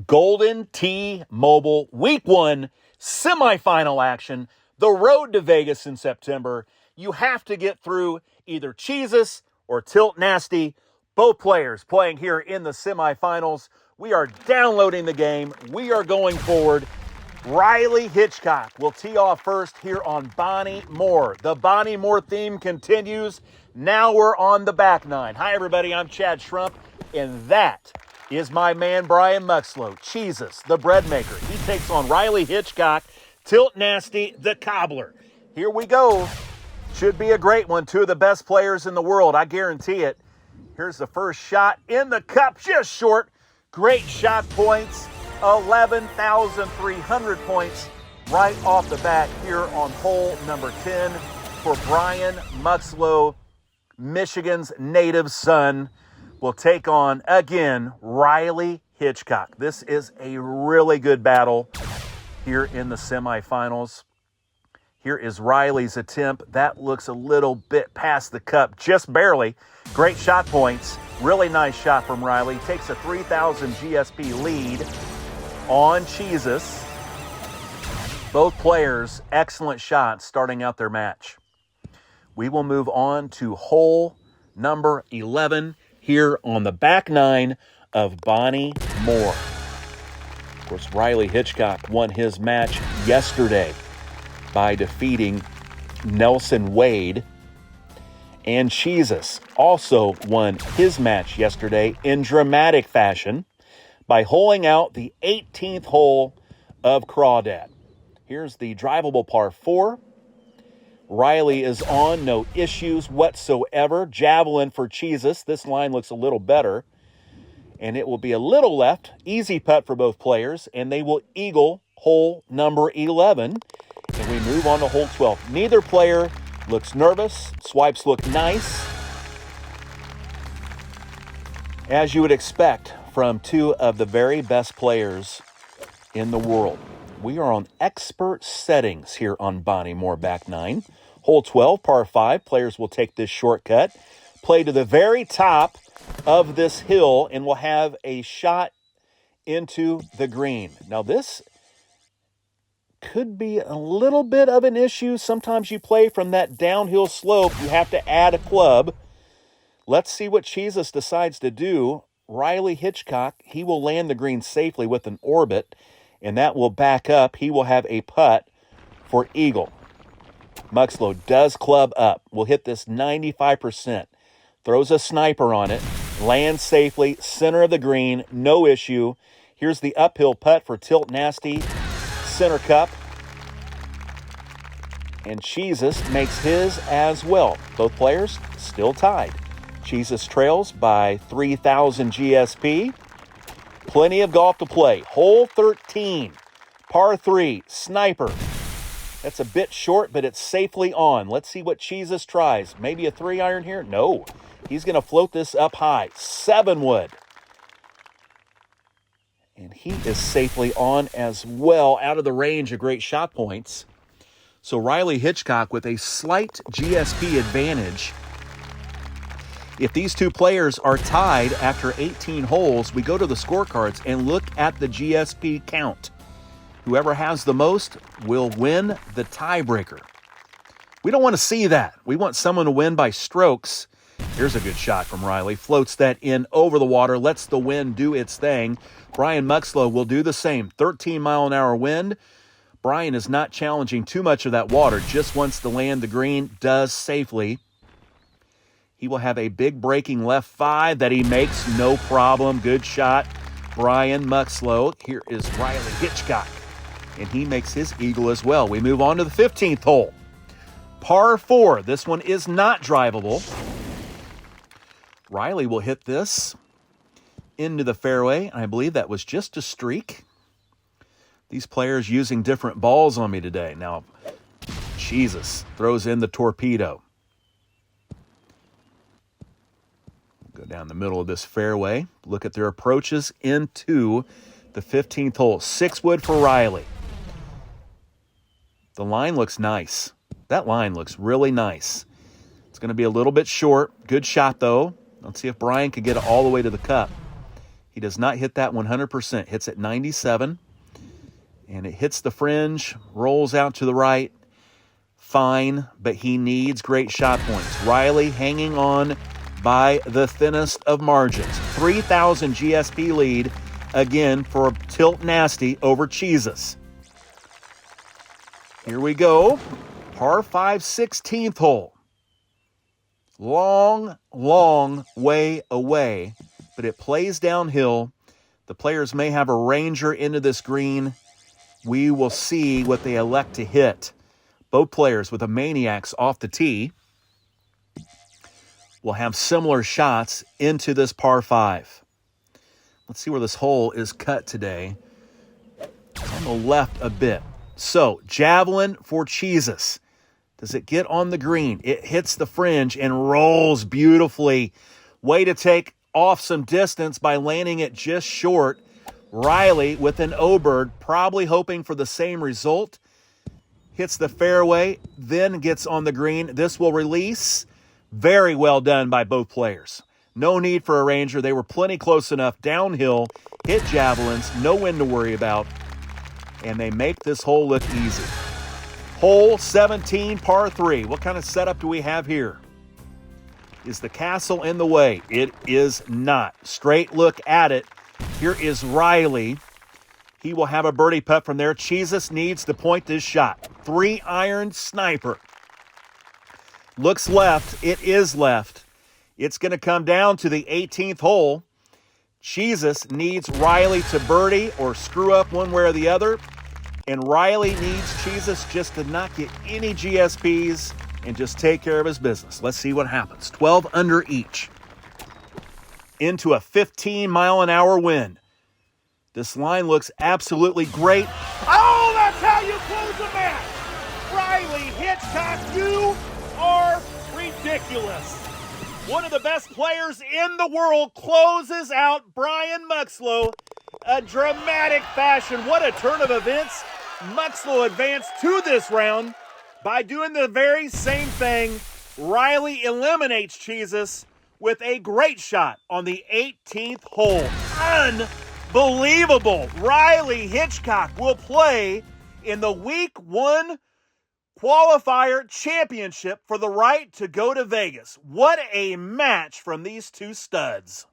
Golden T-Mobile Week 1 semifinal action. The road to Vegas in September. You have to get through either CHEESUS or Tilt Nasty. Both players playing here in the semifinals. We are downloading the game. We are going forward. Riley Hitchcock will tee off first here on Bonnie Moore. The Bonnie Moore theme continues. Now we're on the back nine. Hi, everybody. I'm Chad Shrump, and that is my man Brian Muxlow, CHEESUS, the bread maker. He takes on Riley Hitchcock, Tilt Nasty, the cobbler. Here we go. Should be a great one. Two of the best players in the world, I guarantee it. Here's the first shot in the cup, just short. Great shot points, 11,300 points right off the bat here on hole number 10 for Brian Muxlow, Michigan's native son. Will take on, again, Riley Hitchcock. This is a really good battle here in the semifinals. Here is Riley's attempt. That looks a little bit past the cup, just barely. Great shot points. Really nice shot from Riley. Takes a 3,000 GSP lead on CHEESUS. Both players, excellent shots starting out their match. We will move on to hole number 11. Here on the back nine of Bonnie Moore. Of course, Riley Hitchcock won his match yesterday by defeating Nelson Wade. And CHEESUS also won his match yesterday in dramatic fashion by holing out the 18th hole of Crawdad. Here's the drivable par 4. Riley is on, no issues whatsoever. Javelin for CHEESUS. This line looks a little better. And it will be a little left. Easy putt for both players. And they will eagle hole number 11. And we move on to hole 12. Neither player looks nervous. Swipes look nice. As you would expect from two of the very best players in the world. We are on expert settings here on Bonnie Moore back nine. Hole 12, par 5. Players will take this shortcut, play to the very top of this hill, and will have a shot into the green. Now, this could be a little bit of an issue. Sometimes you play from that downhill slope. You have to add a club. Let's see what CHEESUS decides to do. Riley Hitchcock, he will land the green safely with an orbit. And that will back up. He will have a putt for eagle. Muxlow does club up. Will hit this 95%. Throws a sniper on it. Lands safely. Center of the green. No issue. Here's the uphill putt for Tilt Nasty. Center cup. And CHEESUS makes his as well. Both players still tied. CHEESUS trails by 3,000 GSP. Plenty of golf to play. Hole 13, par 3, sniper. That's a bit short, but it's safely on. Let's see what CHEESUS tries. Maybe a 3-iron here? No. He's going to float this up high. 7-wood. And he is safely on as well, out of the range of great shot points. So Riley Hitchcock with a slight GSP advantage. If these two players are tied after 18 holes, we go to the scorecards and look at the GSP count. Whoever has the most will win the tiebreaker. We don't want to see that. We want someone to win by strokes. Here's a good shot from Riley. Floats that in over the water, lets the wind do its thing. Brian Muxlow will do the same. 13-mile-an-hour wind. Brian is not challenging too much of that water, just wants to land the green, does safely. He will have a big breaking left 5 that he makes, no problem. Good shot, Brian Muxlow. Here is Riley Hitchcock, and he makes his eagle as well. We move on to the 15th hole. Par 4. This one is not drivable. Riley will hit this into the fairway. I believe that was just a streak. These players using different balls on me today. Now, CHEESUS throws in the torpedo. Go down the middle of this fairway. Look at their approaches into the 15th hole. 6-wood for Riley. The line looks nice. That line looks really nice. It's going to be a little bit short. Good shot, though. Let's see if Brian can get it all the way to the cup. He does not hit that 100%. Hits at 97. And it hits the fringe, rolls out to the right. Fine, but he needs great shot points. Riley hanging on by the thinnest of margins. 3,000 GSP lead, again, for Tilt Nasty over CHEESUS. Here we go. Par 5, 16th hole. Long, long way away, but it plays downhill. The players may have a ranger into this green. We will see what they elect to hit. Both players with the Maniacs off the tee will have similar shots into this par 5. Let's see where this hole is cut today. It's on the left a bit. So, javelin for CHEESUS. Does it get on the green? It hits the fringe and rolls beautifully. Way to take off some distance by landing it just short. Riley with an O-bird, probably hoping for the same result. Hits the fairway, then gets on the green. This will release. Very well done by both players. No need for a ranger. They were plenty close enough downhill. Hit javelins, no wind to worry about. And they make this hole look easy. Hole 17, par 3. What kind of setup do we have here? Is the castle in the way? It is not. Straight look at it. Here is Riley. He will have a birdie putt from there. CHEESUS needs to point this shot. 3-iron sniper. Looks left. It is left. It's going to come down to the 18th hole. CHEESUS needs Riley to birdie or screw up one way or the other. And Riley needs CHEESUS just to not get any GSPs and just take care of his business. Let's see what happens. 12 under each. Into a 15-mile-an-hour wind. This line looks absolutely great. Oh, that's how you close a match! Riley Hitchcock, you are ridiculous. One of the best players in the world closes out Brian Muxloe. A dramatic fashion. What a turn of events. Muxloe advanced to this round by doing the very same thing. Riley eliminates CHEESUS with a great shot on the 18th hole. Unbelievable. Riley Hitchcock will play in the Week 1 qualifier championship for the right to go to Vegas. What a match from these two studs.